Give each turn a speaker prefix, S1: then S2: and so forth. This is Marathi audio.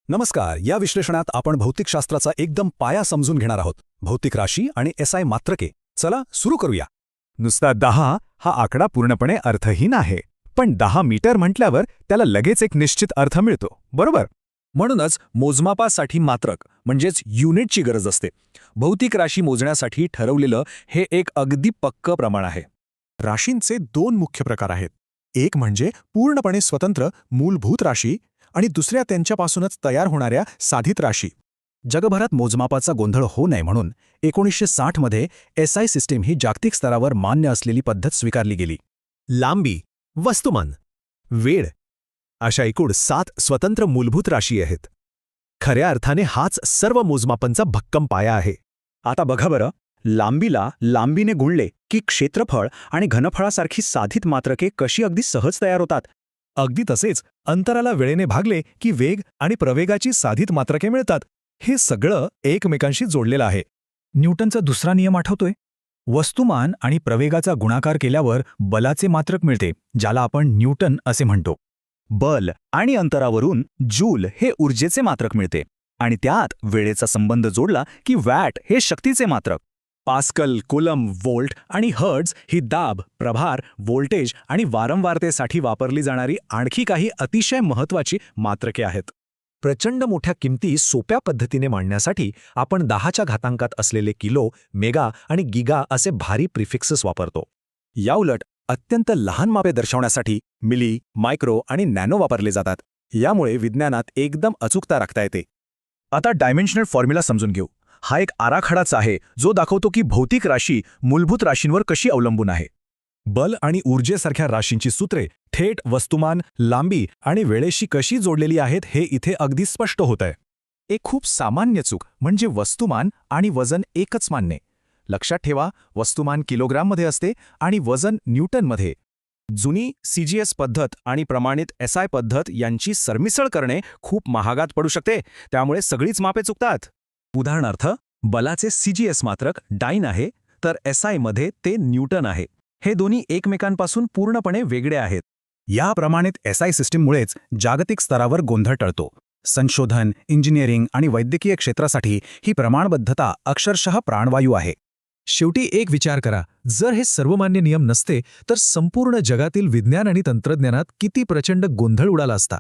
S1: नमस्कार. या विश्लेषणात आपण भौतिकशास्त्राचा एकदम पाया समजून घेणार आहोत. भौतिक राशी आणि एसआय मात्रके. चला सुरू करूया.
S2: नुसता 10 हा आकडा पूर्णपणे अर्थहीन आहे, पण 10 मीटर म्हटल्यावर त्याला लगेच एक निश्चित अर्थ मिळतो, बरोबर?
S3: म्हणूनच मोजमापासाठी मात्रक म्हणजेच युनिटची गरज असते. भौतिक राशी मोजण्यासाठी ठरवलेलं हे एक अगदी पक्क प्रमाण आहे.
S4: राशींचे दोन मुख्य प्रकार आहेत. एक म्हणजे पूर्णपणे स्वतंत्र मूलभूत राशी आणि दुसऱ्या त्यांच्यापासूनच तयार होणाऱ्या साधित राशी.
S1: जगभरात मोजमापाचा गोंधळ होऊ नये म्हणून 1960 मध्ये एसआय सिस्टीम ही जागतिक स्तरावर मान्य असलेली पद्धत स्वीकारली गेली.
S5: लांबी, वस्तुमान, वेळ अशा एकूण 7 स्वतंत्र मूलभूत राशी आहेत. खऱ्या अर्थाने हाच सर्व मोजमापांचा भक्कम पाया आहे.
S3: आता बघा बरं, लांबीला लांबीने गुणले की क्षेत्रफळ आणि घनफळासारखी साधित मात्रके कशी अगदी सहज तयार होतात.
S2: अगदी तसेच अंतराला वेळेने भागले की वेग आणि प्रवेगाची साधित मात्रके मिळतात. हे सगळं एकमेकांशी जोडलेलं आहे.
S6: न्यूटनचा दुसरा नियम आठवतोय? वस्तुमान आणि प्रवेगाचा गुणाकार केल्यावर बलाचे मात्रक मिळते, ज्याला आपण न्यूटन असे म्हणतो.
S3: बल आणि अंतरावरून जूल हे ऊर्जेचे मात्रक मिळते आणि त्यात वेळेचा संबंध जोडला की वॅट हे शक्तीचे मात्रक. पास्कल, कुलम, व्होल्ट आणि हर्ट्झ ही दाब, प्रभार, व्होल्टेज आणि वारंवारतेसाठी वापरली जाणारी आणखी काही अतिशय महत्त्वाची मात्रके आहेत.
S5: प्रचंड मोठ्या किमती सोप्या पद्धतीने मांडण्यासाठी आपण 10च्या घातांकात असलेले किलो, मेगा आणि गिगा असे भारी प्रिफिक्सेस वापरतो.
S3: याउलट अत्यंत लहान मापे दर्शवण्यासाठी मिली, मायक्रो आणि नॅनो वापरले जातात. यामुळे विज्ञानात एकदम अचूकता राखता येते.
S2: आता डायमेन्शनल फॉर्म्युला समजून घेऊ. हा एक आराखडाच आहे जो दाखवतो की भौतिक राशी मूलभूत राशींवर कशी अवलंबून आहे. बल आणि ऊर्जेसारख्या राशींची सूत्रे थेट वस्तुमान, लांबी आणि वेळेशी कशी जोडलेली आहेत हे इथे अगदी स्पष्ट होत आहे. एक खूप सामान्य चूक म्हणजे वस्तुमान आणि वजन एकच मानणे. लक्षात ठेवा, वस्तुमान किलोग्राममध्ये असते आणि वजन न्यूटनमध्ये.
S3: जुनी सीजीएस पद्धत आणि प्रमाणित एसआय पद्धत यांची सरमिसळ करणे खूप महागात पडू शकते, त्यामुळे सगळीच मापे चुकतात. उदाहरणार्थ, बलाचे सीजीएस मात्रक डाईन आहे, तर एसआयमध्ये ते न्यूटन आहे. हे दोन्ही एकमेकांपासून पूर्णपणे वेगळे आहेत.
S1: या प्रमाणित एसआय सिस्टीममुळेच जागतिक स्तरावर गोंधळ टळतो. संशोधन, इंजिनिअरिंग आणि वैद्यकीय क्षेत्रासाठी ही प्रमाणबद्धता अक्षरशः प्राणवायू आहे.
S6: शेवटी एक विचार करा, जर हे सर्वमान्य नियम नसते तर संपूर्ण जगातील विज्ञान आणि तंत्रज्ञानात किती प्रचंड गोंधळ उडाला असता.